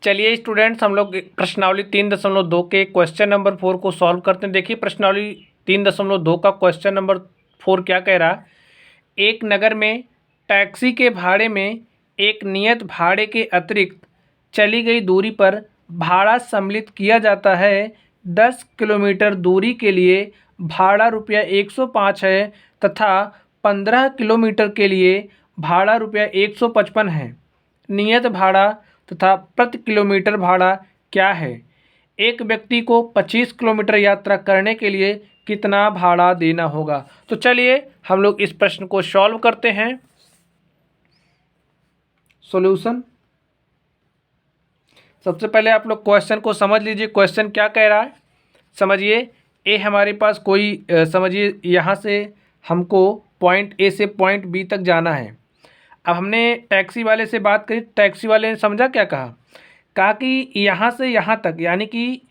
चलिए स्टूडेंट्स, हम लोग प्रश्नावली 3.2 के क्वेश्चन नंबर 4 को सॉल्व करते हैं। देखिए प्रश्नावली 3.2 का क्वेश्चन नंबर 4 क्या कह रहा है। एक नगर में टैक्सी के भाड़े में एक नियत भाड़े के अतिरिक्त चली गई दूरी पर भाड़ा सम्मिलित किया जाता है। 10 किलोमीटर दूरी के लिए भाड़ा रुपया 105 है तथा 15 किलोमीटर के लिए भाड़ा रुपया 155 है। नियत भाड़ा तथा प्रति किलोमीटर भाड़ा क्या है। एक व्यक्ति को 25 किलोमीटर यात्रा करने के लिए कितना भाड़ा देना होगा। तो चलिए हम लोग इस प्रश्न को सॉल्व करते हैं। सॉल्यूशन, सबसे पहले आप लोग क्वेश्चन को समझ लीजिए। क्वेश्चन क्या कह रहा है समझिए। ए हमारे पास कोई समझिए यहाँ से हमको पॉइंट ए से पॉइंट बी तक जाना है। अब हमने टैक्सी वाले से बात करी, टैक्सी वाले ने समझा क्या कहा कि यहाँ से यहाँ तक, यानी कि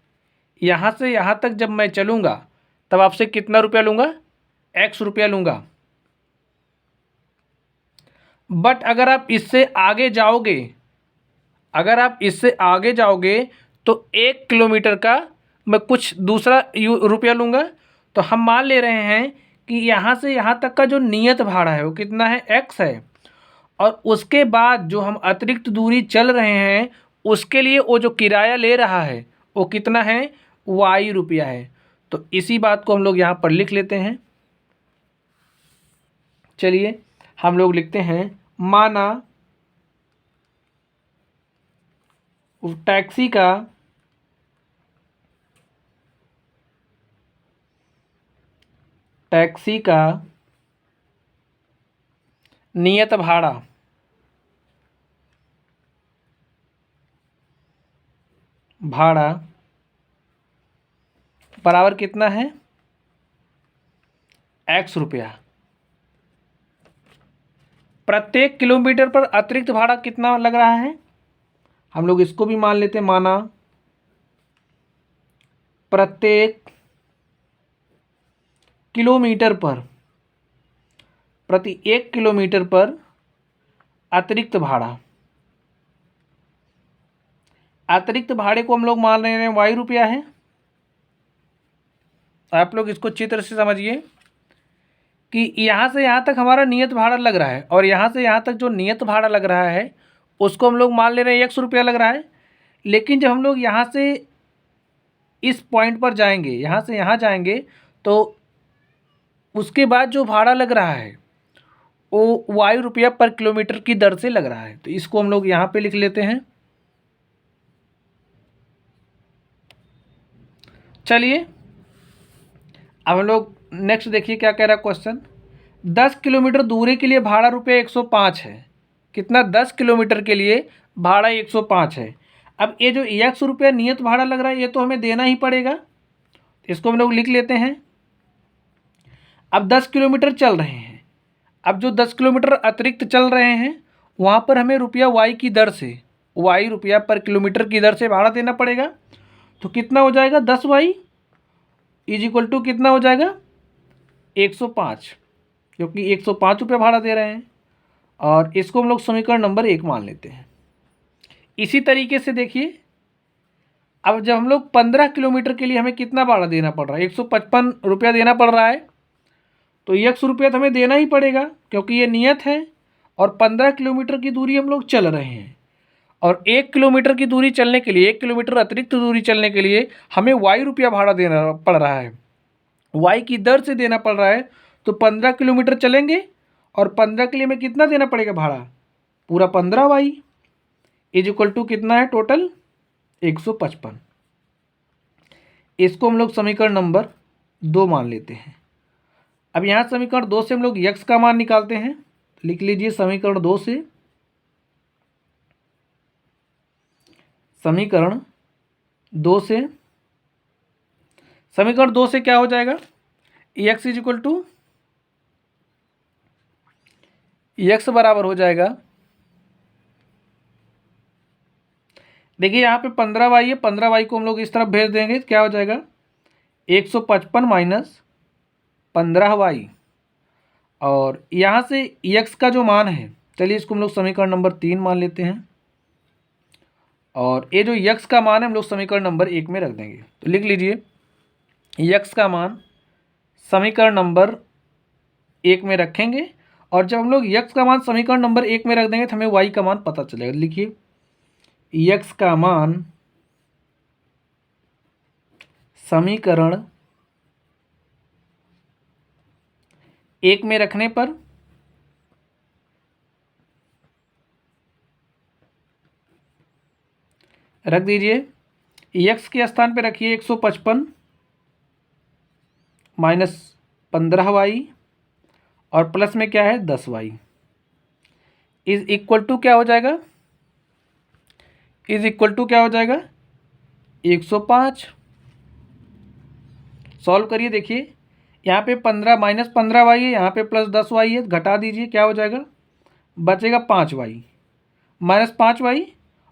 यहाँ से यहाँ तक जब मैं चलूँगा तब आपसे कितना रुपया लूँगा, एक्स रुपया लूँगा। बट अगर आप इससे आगे जाओगे, अगर आप इससे आगे जाओगे तो 1 किलोमीटर का मैं कुछ दूसरा रुपया लूँगा। तो हम मान ले रहे हैं कि यहाँ से यहाँ तक का जो नियत भाड़ा है वो कितना है, एक्स है। और उसके बाद जो हम अतिरिक्त दूरी चल रहे हैं उसके लिए वो जो किराया ले रहा है वो कितना है, वाई रुपया है। तो इसी बात को हम लोग यहाँ पर लिख लेते हैं। चलिए हम लोग लिखते हैं, माना टैक्सी का नियत भाड़ा बराबर कितना है, एक्स रुपया। प्रत्येक किलोमीटर पर अतिरिक्त भाड़ा कितना लग रहा है, हम लोग इसको भी मान लेते हैं। माना प्रत्येक किलोमीटर पर, प्रति 1 किलोमीटर पर अतिरिक्त भाड़ा, अतिरिक्त भाड़े को हम लोग मान रहे हैं वाई रुपया है। आप लोग इसको अच्छी तरह से समझिए कि यहाँ से यहाँ तक हमारा नियत भाड़ा लग रहा है और यहाँ से यहाँ तक जो नियत भाड़ा लग रहा है उसको हम लोग मान ले रहे हैं 100 रुपया लग रहा है। लेकिन जब हम लोग यहाँ से इस पॉइंट पर जाएंगे, यहाँ से यहाँ जाएंगे, तो उसके बाद जो भाड़ा लग रहा है वो वाई रुपया पर किलोमीटर की दर से लग रहा है। तो इसको हम लोग यहाँ पे लिख लेते हैं। चलिए अब हम लोग नेक्स्ट देखिए क्या कह रहा है क्वेश्चन। 10 किलोमीटर दूरी के लिए भाड़ा रुपया 105 है। कितना, 10 किलोमीटर के लिए भाड़ा 105 है। अब ये जो 100 रुपया नियत भाड़ा लग रहा है ये तो हमें देना ही पड़ेगा, इसको हम लोग लिख लेते हैं। अब 10 किलोमीटर चल रहे हैं, अब जो 10 किलोमीटर अतिरिक्त चल रहे हैं वहाँ पर हमें रुपया वाई की दर से, वाई रुपया पर किलोमीटर की दर से भाड़ा देना पड़ेगा। तो कितना हो जाएगा, 10 वाई इज इक्वल टू कितना हो जाएगा, 105, क्योंकि 105 रुपये भाड़ा दे रहे हैं। और इसको हम लोग समीकरण नंबर 1 मान लेते हैं। इसी तरीके से देखिए, अब जब हम लोग 15 किलोमीटर के लिए हमें कितना भाड़ा देना पड़ रहा है, 155 रुपया देना पड़ रहा है। तो 100 रुपया तो हमें देना ही पड़ेगा क्योंकि ये नियत है और 15 किलोमीटर की दूरी हम लोग चल रहे हैं। और 1 किलोमीटर की दूरी चलने के लिए, 1 किलोमीटर अतिरिक्त दूरी चलने के लिए हमें वाई रुपया भाड़ा देना पड़ रहा है, वाई की दर से देना पड़ रहा है। तो 15 किलोमीटर चलेंगे और 15 के लिए हमें कितना देना पड़ेगा भाड़ा, पूरा 15 वाई इज इक्वल टू कितना है टोटल, 155। इसको हम लोग समीकरण नंबर 2 मान लेते हैं। अब यहाँ समीकरण 2 से हम लोग यक्स का मान निकालते हैं। लिख लीजिए समीकरण 2 से, समीकरण 2 से, समीकरण 2 से क्या हो जाएगा, x is equal to, x बराबर हो जाएगा, देखिए यहाँ पे 15 वाई है, 15 वाई को हम लोग इस तरफ भेज देंगे, क्या हो जाएगा 155 माइनस 15 वाई। और यहाँ से एक्स का जो मान है, चलिए इसको हम लोग समीकरण नंबर 3 मान लेते हैं। और ये जो यक्स का मान है हम लोग समीकरण नंबर 1 में रख देंगे। तो लिख लीजिए यक्स का मान समीकरण नंबर 1 में रखेंगे, और जब हम लोग यक्स का मान समीकरण नंबर 1 में रख देंगे तो हमें वाई का मान पता चलेगा। लिखिए यक्स का मान समीकरण 1 में रखने पर रख दीजिए, यक्स के स्थान पे रखिए 155 माइनस 15y और प्लस में क्या है 10y इज इक्वल टू क्या हो जाएगा, इज इक्वल टू क्या हो जाएगा 105। सॉल्व करिए, देखिए यहाँ पे 15 माइनस 15y है, यहाँ पे प्लस 10y है, घटा दीजिए क्या हो जाएगा, बचेगा 5y माइनस 5y,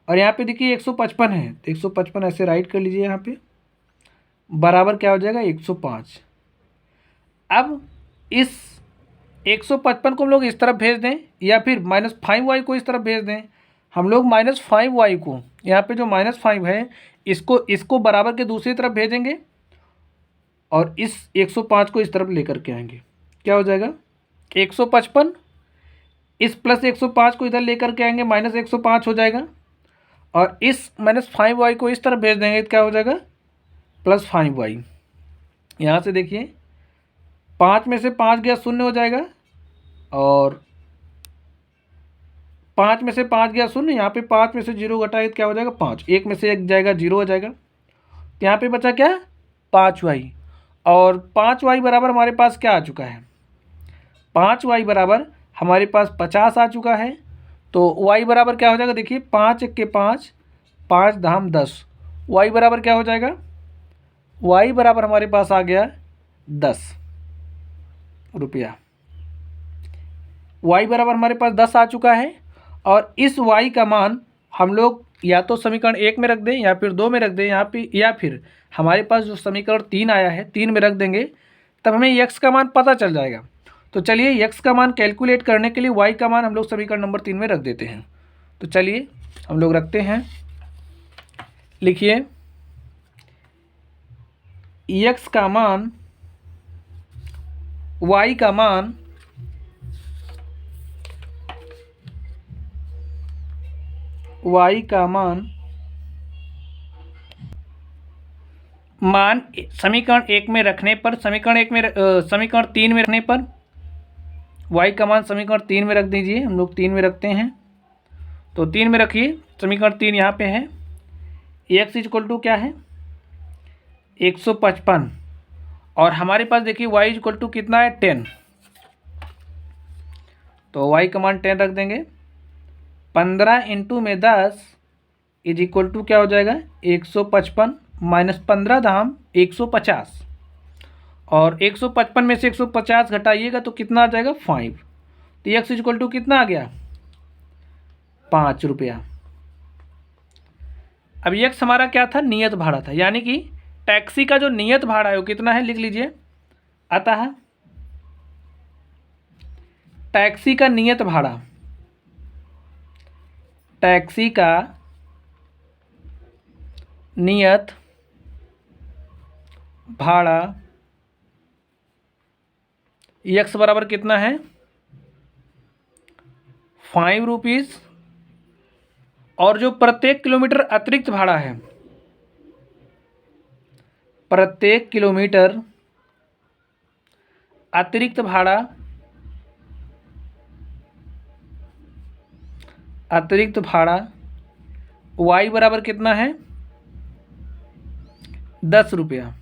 और यहाँ पे देखिए 155 है तो 155 ऐसे राइट कर लीजिए यहाँ पे, बराबर क्या हो जाएगा 105। अब इस 155 को हम लोग इस तरफ भेज दें या फिर माइनस 5y को इस तरफ भेज दें। हम लोग माइनस 5y को यहाँ पे जो माइनस 5 है इसको बराबर के दूसरी तरफ भेजेंगे और इस 105 को इस तरफ लेकर के आएंगे। क्या हो जाएगा 155, इस प्लस 105 को इधर लेकर के आएंगे माइनस 105 हो जाएगा, और इस माइनस 5y को इस तरफ भेज देंगे तो क्या हो जाएगा प्लस 5y। यहाँ से देखिए 5 में से 5 गया 0 हो जाएगा, और 5 में से 5 गया 0, यहाँ पे 5 में से 0 घटाए तो क्या हो जाएगा 5, 1 में से 1 जाएगा 0 हो जाएगा, तो यहाँ पे बचा क्या 5y, और 5y बराबर हमारे पास क्या आ चुका है, 5y बराबर हमारे पास 50 आ चुका है। तो y बराबर क्या हो जाएगा, देखिए 5 1 के 5, 5 धाम 10, y बराबर क्या हो जाएगा, y बराबर हमारे पास आ गया 10 रुपया। y बराबर हमारे पास 10 आ चुका है, और इस y का मान हम लोग या तो समीकरण 1 में रख दें या फिर 2 में रख दें, यहाँ पे या फिर हमारे पास जो समीकरण 3 आया है 3 में रख देंगे, तब हमें x का मान पता चल जाएगा। तो चलिए x का मान कैलकुलेट करने के लिए y का मान हम लोग समीकरण नंबर 3 में रख देते हैं। तो चलिए हम लोग रखते हैं, लिखिए x का मान y का मान समीकरण 1 में रखने पर, समीकरण 3 में रखने पर y का मान समीकरण 3 में रख दीजिए। हम लोग 3 में रखते हैं, तो 3 में रखिए, समीकरण 3 यहाँ पे है, x इक्वल टू क्या है 155, और हमारे पास देखिए y इक्वल टू कितना है 10, तो y का मान 10 रख देंगे। 15 इंटू में 10 इज इक्वल टू क्या हो जाएगा 155 माइनस 15 धाम 150, और 155 में से 150 घटाइएगा तो कितना आ जाएगा 5, तो x इक्वल टू कितना आ गया 5 रुपया। अब x हमारा क्या था, नियत भाड़ा था, यानी कि टैक्सी का जो नियत भाड़ा है वो कितना है, लिख लीजिए, अतः टैक्सी का नियत भाड़ा, टैक्सी का नियत भाड़ा x बराबर कितना है 5 रुपीज़, और जो प्रत्येक किलोमीटर अतिरिक्त भाड़ा है, प्रत्येक किलोमीटर अतिरिक्त भाड़ा, y बराबर कितना है 10 रुपया।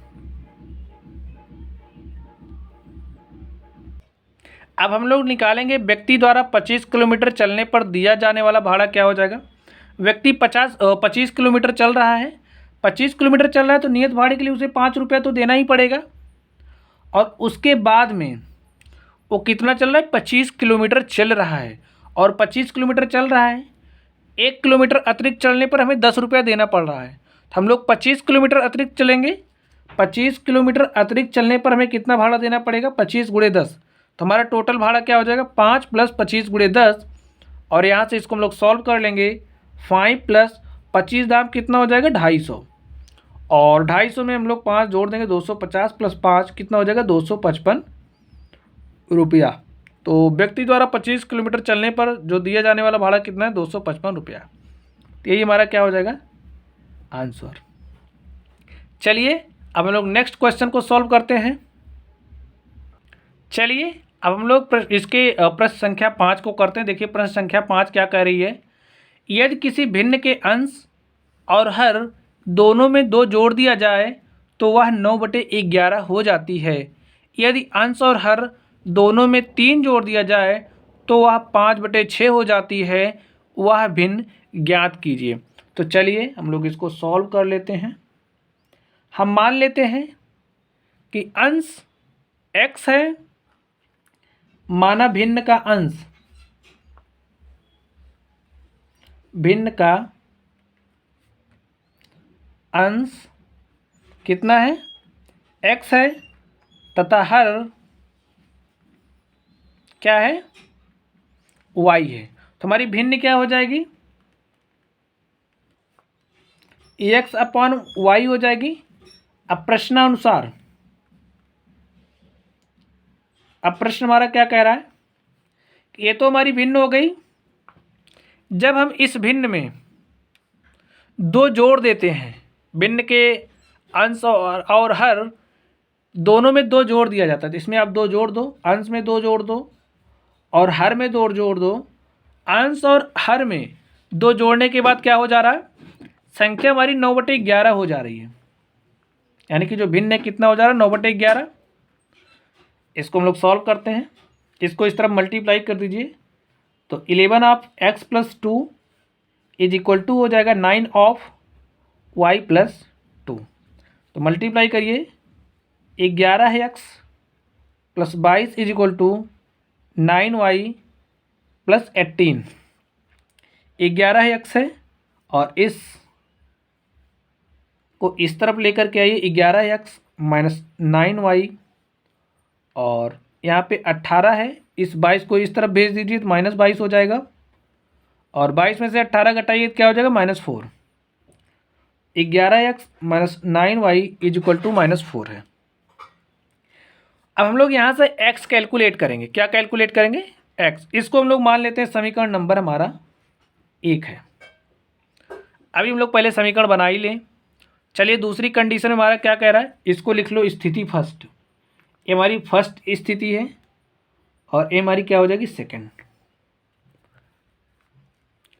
अब हम लोग निकालेंगे व्यक्ति द्वारा 25 किलोमीटर चलने पर दिया जाने वाला भाड़ा क्या हो जाएगा। व्यक्ति 25 किलोमीटर चल रहा है, 25 किलोमीटर चल रहा है तो नियत भाड़े के लिए उसे 5 रुपया तो देना ही पड़ेगा, और उसके बाद में वो कितना चल रहा है 25 किलोमीटर चल रहा है, और 25 किलोमीटर चल रहा है, 1 किलोमीटर अतिरिक्त चलने पर हमें 10 रुपया देना पड़ रहा है। तो हम लोग 25 किलोमीटर अतिरिक्त चलेंगे, 25 किलोमीटर अतिरिक्त चलने पर हमें कितना भाड़ा देना पड़ेगा 25 गुणे 10, तो हमारा टोटल भाड़ा क्या हो जाएगा 5 प्लस 25 गुणे 10, और यहाँ से इसको हम लोग सॉल्व कर लेंगे 5 प्लस 25 दाम कितना हो जाएगा 250, और 250 में हम लोग 5 जोड़ देंगे 250 प्लस 5 कितना हो जाएगा 255 रुपया। तो व्यक्ति द्वारा 25 किलोमीटर चलने पर जो दिया जाने वाला भाड़ा कितना है 255 रुपया। तो यही हमारा क्या हो जाएगा आंसर। चलिए अब हम लोग नेक्स्ट क्वेश्चन को सॉल्व करते हैं। चलिए अब हम लोग इसके प्रश्न संख्या 5 को करते हैं। देखिए प्रश्न संख्या 5 क्या कह रही है, यदि किसी भिन्न के अंश और हर दोनों में 2 जोड़ दिया जाए तो वह 9/11 हो जाती है। यदि अंश और हर दोनों में 3 जोड़ दिया जाए तो वह 5/6 हो जाती है। वह भिन्न ज्ञात कीजिए। तो चलिए हम लोग इसको सॉल्व कर लेते हैं। हम मान लेते हैं कि अंश x है, माना भिन्न का अंश, भिन्न का अंश कितना है x है तथा हर क्या है y है। तो हमारी भिन्न क्या हो जाएगी x/y हो जाएगी। अब प्रश्नानुसार, अब प्रश्न हमारा क्या कह रहा है कि ये तो हमारी भिन्न हो गई। जब हम इस भिन्न में 2 जोड़ देते हैं, भिन्न के अंश और हर दोनों में 2 जोड़ दिया जाता है, तो इसमें आप 2 जोड़ दो, अंश में 2 जोड़ दो और हर में 2 जोड़ दो। अंश और हर में 2 जोड़ने के बाद क्या हो जा रहा है, संख्या हमारी 9/11 हो जा रही है। यानी कि जो भिन्न है कितना हो जा रहा है 9/11। इसको हम लोग सॉल्व करते हैं। इसको इस तरफ मल्टीप्लाई कर दीजिए। तो 11 of x plus 2 is equal to हो जाएगा 9 ऑफ y प्लस 2। तो मल्टीप्लाई करिए, 11 है x plus 22 is equal to 9y plus 18। 11 है x है और इस को इस तरफ लेकर के आइए, 11x माइनस 9y, और यहाँ पे 18 है, इस 22 को इस तरफ भेज दीजिए तो -22 हो जाएगा, और 22 में से 18 घटाइए तो क्या हो जाएगा -4। 11x minus 9y is equal to -4 है। अब हम लोग यहाँ से x कैलकुलेट करेंगे। क्या कैलकुलेट करेंगे x, इसको हम लोग मान लेते हैं समीकरण नंबर हमारा 1 है। अभी हम लोग पहले समीकरण बना ही लें। चलिए दूसरी कंडीशन में हमारा क्या कह रहा है, इसको लिख लो स्थिति फर्स्ट। ये हमारी फर्स्ट स्थिति है और ये हमारी क्या हो जाएगी सेकंड।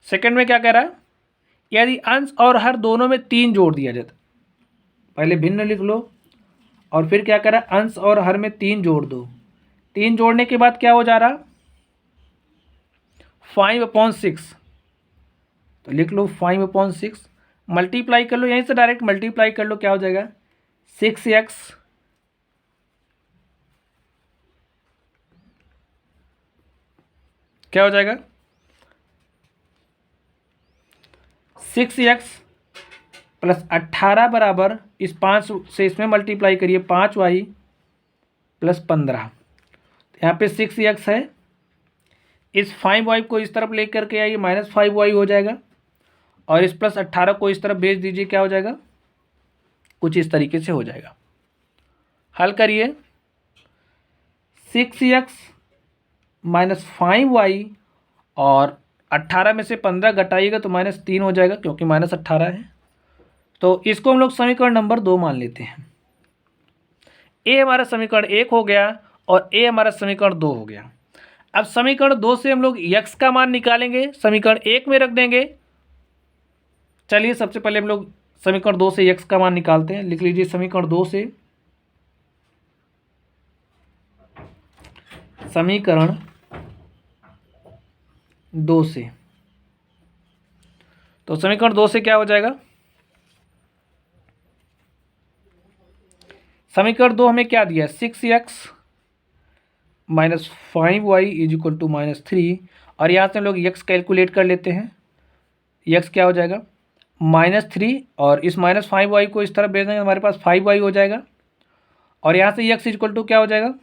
सेकंड में क्या कह रहा है, यदि अंश और हर दोनों में 3 जोड़ दिया जाता, पहले भिन्न लिख लो और फिर क्या कह रहा है अंश और हर में 3 जोड़ दो। 3 जोड़ने के बाद क्या हो जा रहा 5/6। तो लिख लो 5/6, मल्टीप्लाई कर लो, यहीं से डायरेक्ट मल्टीप्लाई कर लो, क्या हो जाएगा 6x क्या हो जाएगा 6x प्लस 18 बराबर इस 5 से इसमें मल्टीप्लाई करिए 5y प्लस 15। यहाँ पे 6x है, इस 5y को इस तरफ ले करके आइए -5y हो जाएगा, और इस प्लस 18 को इस तरफ भेज दीजिए, क्या हो जाएगा कुछ इस तरीके से हो जाएगा। हल करिए, 6x माइनस 5y और 18 में से 15 घटाइएगा तो -3 हो जाएगा क्योंकि -18 है। तो इसको हम लोग समीकरण नंबर 2 मान लेते हैं। ए हमारा समीकरण 1 हो गया और ए हमारा समीकरण 2 हो गया। अब समीकरण 2 से हम लोग x का मान निकालेंगे, समीकरण 1 में रख देंगे। चलिए सबसे पहले हम लोग समीकरण 2 से x का मान निकालते हैं। लिख लीजिए समीकरण 2 से, समीकरण 2 से, तो समीकरण 2 से क्या हो जाएगा, समीकरण 2 हमें क्या दिया 6x minus 5y is equal to -3, और यहाँ से हम लोग x कैलकुलेट कर लेते हैं। x क्या हो जाएगा -3, और इस -5y को इस तरफ भेज देंगे, हमारे पास 5y हो जाएगा, और यहाँ से x इक्वल टू क्या हो जाएगा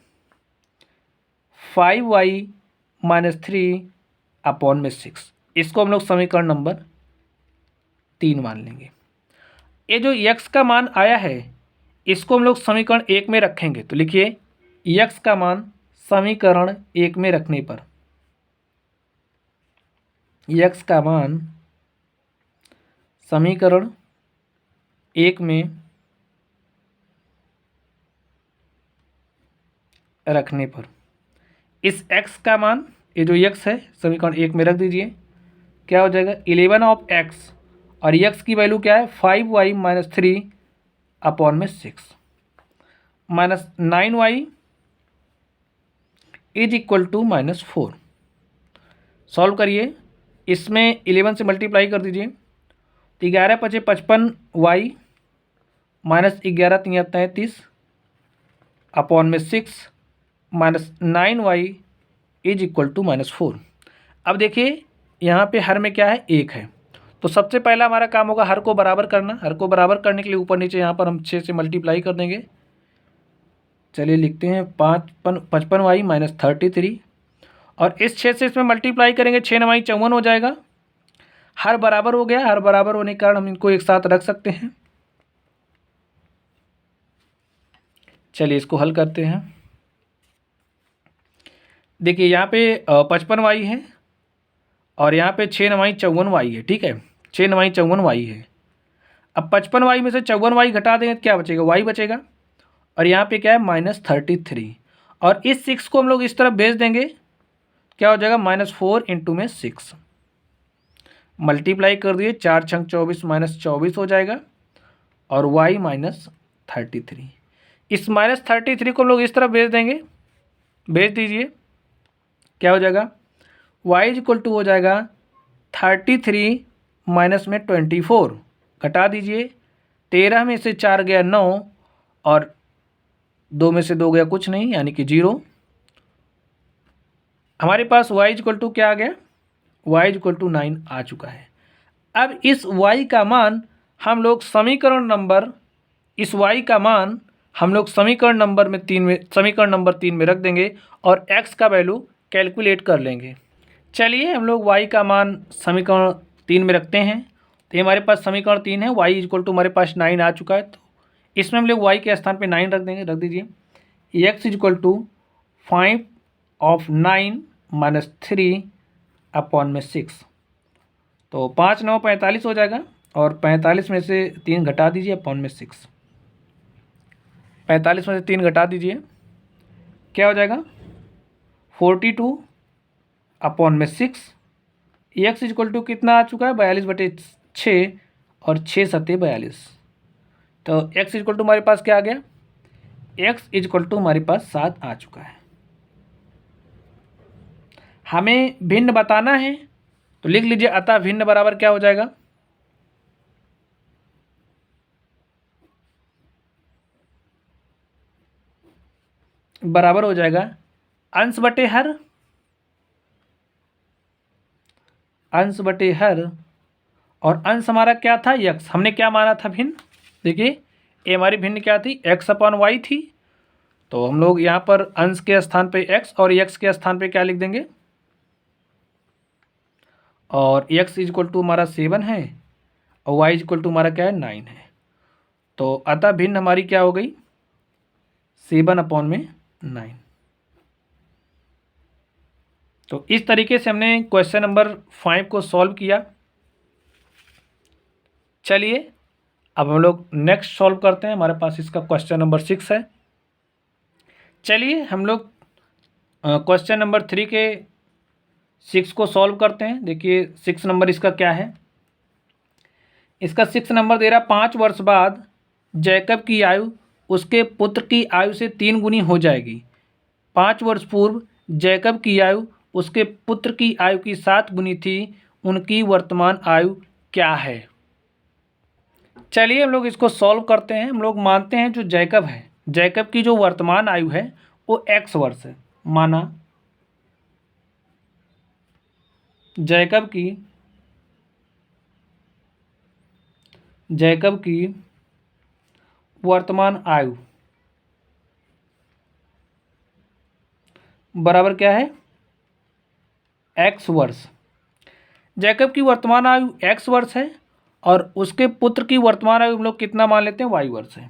5y माइनस 3 अपॉन में 6। इसको हम लोग समीकरण नंबर 3 मान लेंगे। ये जो x का मान आया है इसको हम लोग समीकरण 1 में रखेंगे। तो लिखिए x का मान समीकरण 1 में रखने पर, x का मान समीकरण 1 में रखने पर इस x का मान, ये जो x है समीकरण 1 में रख दीजिए। क्या हो जाएगा 11 ऑफ x, और x की वैल्यू क्या है 5y माइनस 3 अपॉन में 6 minus 9y is equal to minus 4। Solve करिए, इसमें 11 से मल्टीप्लाई कर दीजिए तो 11 पचे 55y माइनस 11 3 33 अपॉन में 6 minus 9y is equal to minus 4। अब देखिए यहाँ पे हर में क्या है 1 है, तो सबसे पहला हमारा काम होगा हर को बराबर करना। हर को बराबर करने के लिए ऊपर नीचे यहाँ पर हम 6 से मल्टीप्लाई कर देंगे। चलिए लिखते हैं 55y माइनस 33, और इस 6 से इसमें मल्टीप्लाई करेंगे 6 9 54 हो जाएगा। हर बराबर हो गया, हर बराबर होने के कारण हम इनको एक साथ रख सकते हैं। चलिए इसको हल करते हैं। देखिए यहाँ पे 55y है और यहाँ पे 6 9 54y है, ठीक है 6 9 54y है। अब 55y में से 54y घटा देंगे तो क्या बचेगा y बचेगा, और यहाँ पे क्या है माइनस 33, और इस 6 को हम लोग इस तरफ भेज देंगे, क्या हो जाएगा -4 इंटू में 6 मल्टीप्लाई कर दिए 4 छंग 24 माइनस 24 हो जाएगा, और y माइनस 33। इस माइनस 33 को हम लोग इस तरफ भेज देंगे, भेज दीजिए, क्या हो जाएगा y इज इक्वल टू हो जाएगा 33 माइनस में 24 घटा दीजिए, 13 में से 4 गया 9 और 2 में से 2 गया कुछ नहीं यानी कि 0। हमारे पास y इज इक्वल टू क्या आ गया, y इज इक्वल टू 9 आ चुका है। अब इस y का मान हम लोग समीकरण नंबर, इस y का मान हम लोग समीकरण नंबर 3 में रख देंगे और x का वैल्यू कैलकुलेट कर लेंगे। चलिए हम लोग y का मान समीकरण 3 में रखते हैं। तो ये हमारे पास समीकरण 3 है, y इज इक्वल टू हमारे पास 9 आ चुका है, तो इसमें हम लोग y के स्थान पे 9 रख देंगे। रख दीजिए x is equal to 5 of 9 minus 3 upon में 6, तो 5 9 45 हो जाएगा, और 45 में से 3 घटा दीजिए अपॉन में 6, 45 में से 3 घटा दीजिए, क्या हो जाएगा 42 अपॉन में 6। एक्स इज इक्वल टू कितना आ चुका है 42/6, और 6 7 42, तो एक्स इज इक्वल टू हमारे पास क्या आ गया, एक्स इज इक्वल टू हमारे पास 7 आ चुका है। हमें भिन्न बताना है तो लिख लीजिए, अतः भिन्न बराबर क्या हो जाएगा, बराबर हो जाएगा अंश बटे हर, अंश बटे हर, और अंश हमारा क्या था x, हमने क्या माना था भिन्न, देखिए ये हमारी भिन्न क्या थी x अपॉन वाई थी, तो हम लोग यहाँ पर अंश के स्थान पे x और x के स्थान पे क्या लिख देंगे, और x इज इक्वल टू हमारा 7 है और y इज इक्वल टू हमारा क्या है 9 है, तो अतः भिन्न हमारी क्या हो गई 7 अपॉन में 9। तो इस तरीके से हमने क्वेश्चन नंबर 5 को सॉल्व किया। चलिए अब हम लोग नेक्स्ट सॉल्व करते हैं, हमारे पास इसका क्वेश्चन नंबर 6 है। चलिए हम लोग क्वेश्चन नंबर 3 के 6 को सॉल्व करते हैं। देखिए 6 नंबर इसका क्या है, इसका 6 नंबर दे रहा 5 वर्ष बाद जैकब की आयु उसके पुत्र की आयु से 3 गुनी हो जाएगी। 5 वर्ष पूर्व जैकब की आयु उसके पुत्र की आयु की 7 गुनी थी, उनकी वर्तमान आयु क्या है। चलिए हम लोग इसको सॉल्व करते हैं। हम लोग मानते हैं जो जैकब है, जैकब की जो वर्तमान आयु है वो x वर्ष है, माना जैकब की वर्तमान आयु बराबर क्या है x वर्ष। जैकब की वर्तमान आयु x वर्ष है और उसके पुत्र की वर्तमान आयु हम लोग कितना मान लेते हैं, y वर्ष है।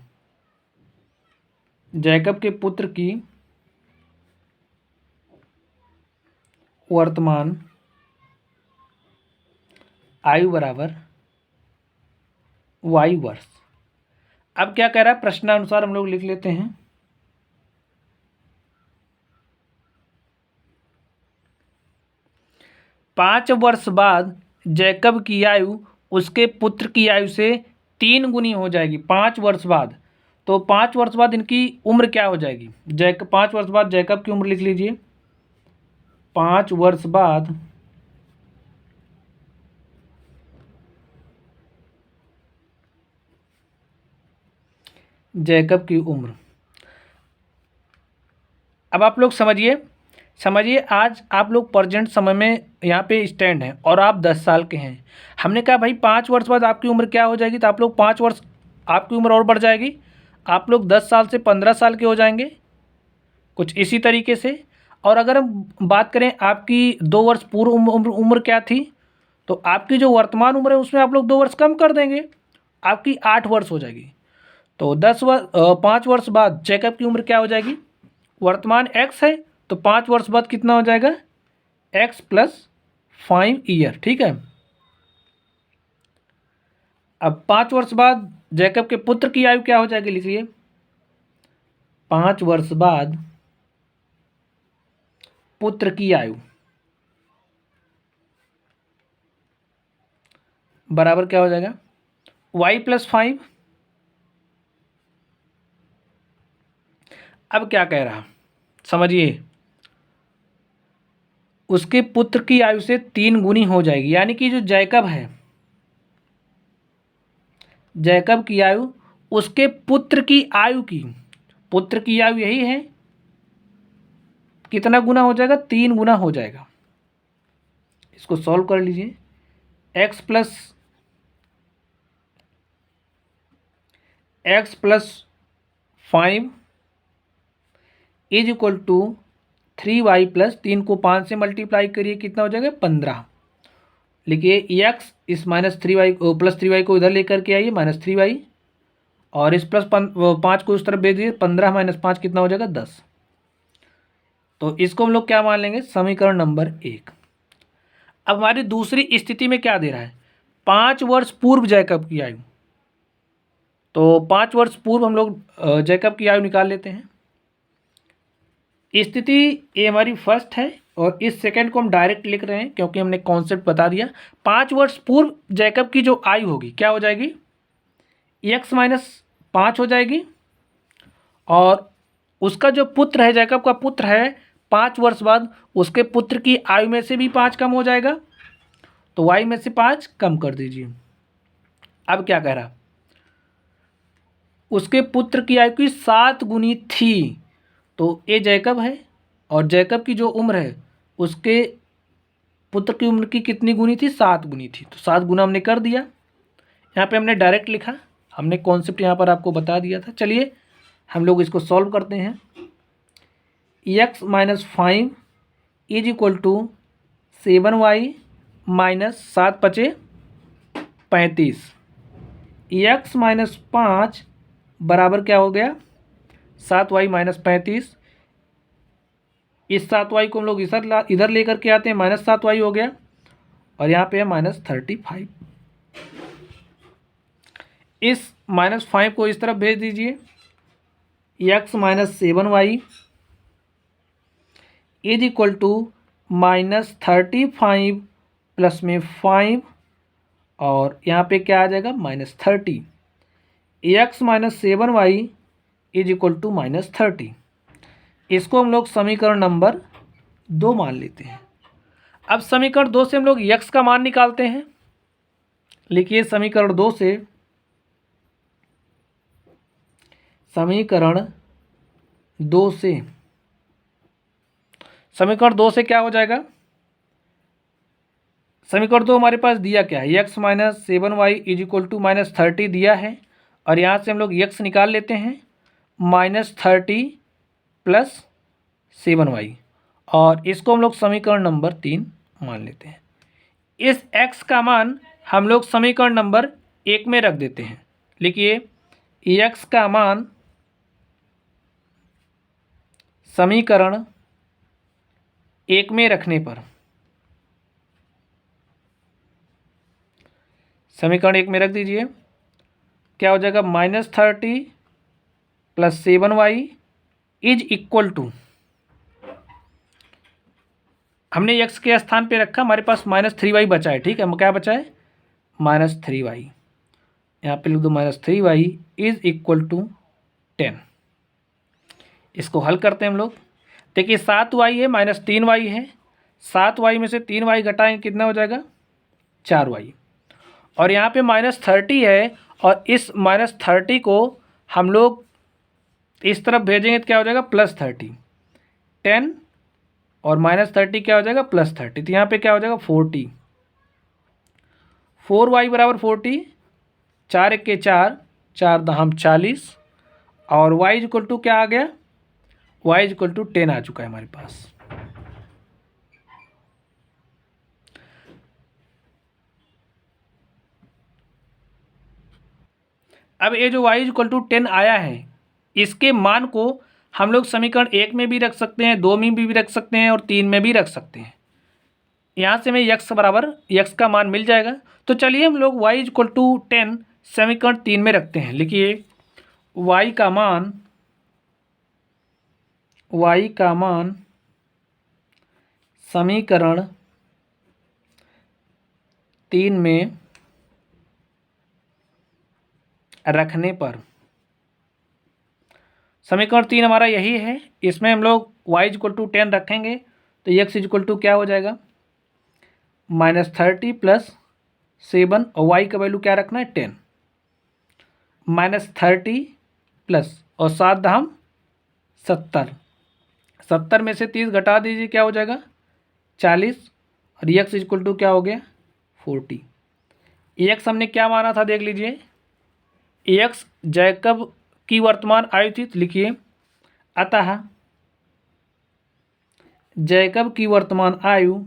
जैकब के पुत्र की वर्तमान आयु बराबर y वर्ष। अब क्या कह रहा है, प्रश्नानुसार हम लोग लिख लेते हैं। पाँच वर्ष बाद जैकब की आयु उसके पुत्र की आयु से 3 गुनी हो जाएगी। 5 वर्ष बाद, तो 5 वर्ष बाद इनकी उम्र क्या हो जाएगी, 5 वर्ष बाद जैकब की उम्र लिख लीजिए। 5 वर्ष बाद जैकब की उम्र। अब आप लोग समझिए आज आप लोग प्रेजेंट समय में यहाँ पे स्टैंड हैं और आप 10 साल के हैं। हमने कहा भाई 5 वर्ष बाद आपकी उम्र क्या हो जाएगी, तो आप लोग 5 वर्ष आपकी उम्र और बढ़ जाएगी, आप लोग 10 साल से 15 साल के हो जाएंगे, कुछ इसी तरीके से। और अगर हम बात करें आपकी 2 वर्ष पूर्व उम्र क्या थी, तो आपकी जो वर्तमान उम्र है उसमें आप लोग 2 वर्ष कम कर देंगे, आपकी 8 वर्ष हो जाएगी। तो 5 वर्ष बाद जैकब की उम्र क्या हो जाएगी, वर्तमान x है, तो 5 वर्ष बाद कितना हो जाएगा, x + 5 ईयर, ठीक है। अब 5 वर्ष बाद जैकब के पुत्र की आयु क्या हो जाएगी, लिखिए 5 वर्ष बाद पुत्र की आयु बराबर क्या हो जाएगा, y + 5। अब क्या कह रहा, समझिए, उसके पुत्र की आयु से 3 गुनी हो जाएगी, यानी कि जो जैकब है, जैकब की आयु उसके पुत्र की आयु की, पुत्र की आयु यही है, कितना गुना हो जाएगा, 3 गुना हो जाएगा। इसको सॉल्व कर लीजिए। x + 5 = 3y + 3 को 5 से मल्टीप्लाई करिए, कितना हो जाएगा, 15। लिखिए x इस -3y +3y को इधर लेकर के आइए, -3y, और इस +5 को उस तरफ भेज दीजिए, 15 - 5 कितना हो जाएगा, 10। तो इसको हम लोग क्या मान लेंगे, समीकरण नंबर 1। अब हमारी दूसरी स्थिति में क्या दे रहा है, 5 वर्ष पूर्व जैकब की आयु। तो 5 वर्ष पूर्व हम लोग जैकब की आयु निकाल लेते हैं। स्थिति ये हमारी फर्स्ट है और इस सेकंड को हम डायरेक्ट लिख रहे हैं क्योंकि हमने कॉन्सेप्ट बता दिया। 5 वर्ष पूर्व जैकब की जो आयु होगी क्या हो जाएगी, x - 5 हो जाएगी, और उसका जो पुत्र है, जैकब का पुत्र है, 5 वर्ष बाद उसके पुत्र की आयु में से भी 5 कम हो जाएगा, तो y में से 5 कम कर दीजिए। अब क्या कह रहा, उसके पुत्र की आयु की 7 गुनी थी, तो ये जैकब है और जैकब की जो उम्र है उसके पुत्र की उम्र की कितनी गुनी थी, 7 गुनी थी, तो 7 गुना हमने कर दिया। यहाँ पे हमने डायरेक्ट लिखा, हमने कॉन्सेप्ट यहाँ पर आपको बता दिया था। चलिए हम लोग इसको सॉल्व करते हैं। x - 5 = 7y - 7 × 5 = 35। x - 5 बराबर क्या हो गया, 7y - 35। इस 7y को हम लोग इधर लेकर के आते हैं, -7y हो गया, और यहाँ पे है -35। इस -5 को इस तरफ भेज दीजिए। x - 7y = -35 प्लस में 5, और यहाँ पे क्या आ जाएगा, -30। x - 7y = -30। इसको हम लोग समीकरण नंबर 2 मान लेते हैं। अब समीकरण 2 से हम लोग x का मान निकालते हैं। लिखिए समीकरण 2 से, समीकरण 2 से क्या हो जाएगा, समीकरण 2 हमारे पास दिया क्या है, x - 7y = -30 दिया है, और यहाँ से हम लोग x निकाल लेते हैं, -30 + 7y, और इसको हम लोग समीकरण नंबर 3 मान लेते हैं। इस x का मान हम लोग समीकरण नंबर 1 में रख देते हैं। लिखिए x का मान समीकरण 1 में रखने पर, समीकरण 1 में रख दीजिए, क्या हो जाएगा -30 + 7y इज इक्वल टू, हमने x के स्थान पे रखा, हमारे पास -3y बचा है। ठीक है, क्या बचा है -3y, यहाँ पे लिख दो -3y इज इक्वल टू 10। इसको हल करते हैं हम लोग। देखिए 7y है -3y है, 7y में से 3y घटाएं कितना हो जाएगा 4y, और यहाँ पे -30 है, और इस -30 को हम लोग इस तरफ भेजेंगे तो क्या हो जाएगा +30, 10 और -30 क्या हो जाएगा +30, तो यहाँ पे क्या हो जाएगा 40, 4y बराबर 40, 4 1 के 4, 4 दहम 40, और y इक्वल टू क्या आ गया, y इक्वल टू 10 आ चुका है हमारे पास। अब ये जो y इक्वल टू 10 आया है, इसके मान को हम लोग समीकरण 1 में भी रख सकते हैं, 2 में भी रख सकते हैं, और 3 में भी रख सकते हैं। यहाँ से हमें x बराबर x का मान मिल जाएगा। तो चलिए हम लोग y इक्वल टू 10 समीकरण 3 में रखते हैं। लिखिए y का मान समीकरण 3 में रखने पर, समीकरण 3 हमारा यही है, इसमें हम लोग y इक्वल टू 10 रखेंगे तो x इक्वल टू क्या हो जाएगा -30 + 7, और y का वैल्यू क्या रखना है 10, -30 प्लस और 7 दहम 70, 70 में से 30 घटा दीजिए क्या हो जाएगा 40, और x इक्वल टू क्या हो गया 40। x हमने क्या माना था देख लीजिए, x जैकब की वर्तमान आयु थी, तो लिखिए अतः जैकब की वर्तमान आयु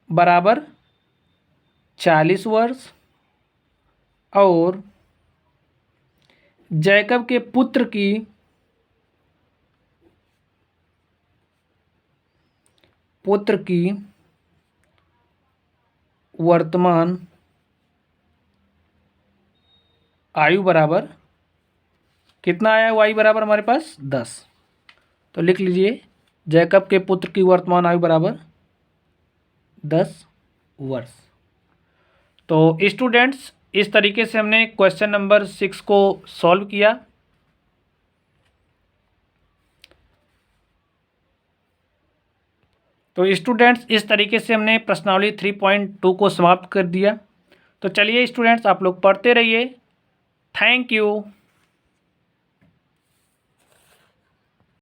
बराबर 40 वर्ष, और जैकब के पुत्र की वर्तमान आयु बराबर कितना आया, y बराबर हमारे पास 10। तो लिख लीजिए जैकब के पुत्र की वर्तमान आयु बराबर 10 वर्ष। तो स्टूडेंट्स इस तरीके से हमने क्वेश्चन नंबर 6 को सॉल्व किया। तो स्टूडेंट्स इस तरीके से हमने प्रश्नावली 3.2 को समाप्त कर दिया। तो चलिए स्टूडेंट्स आप लोग पढ़ते रहिए। Thank you.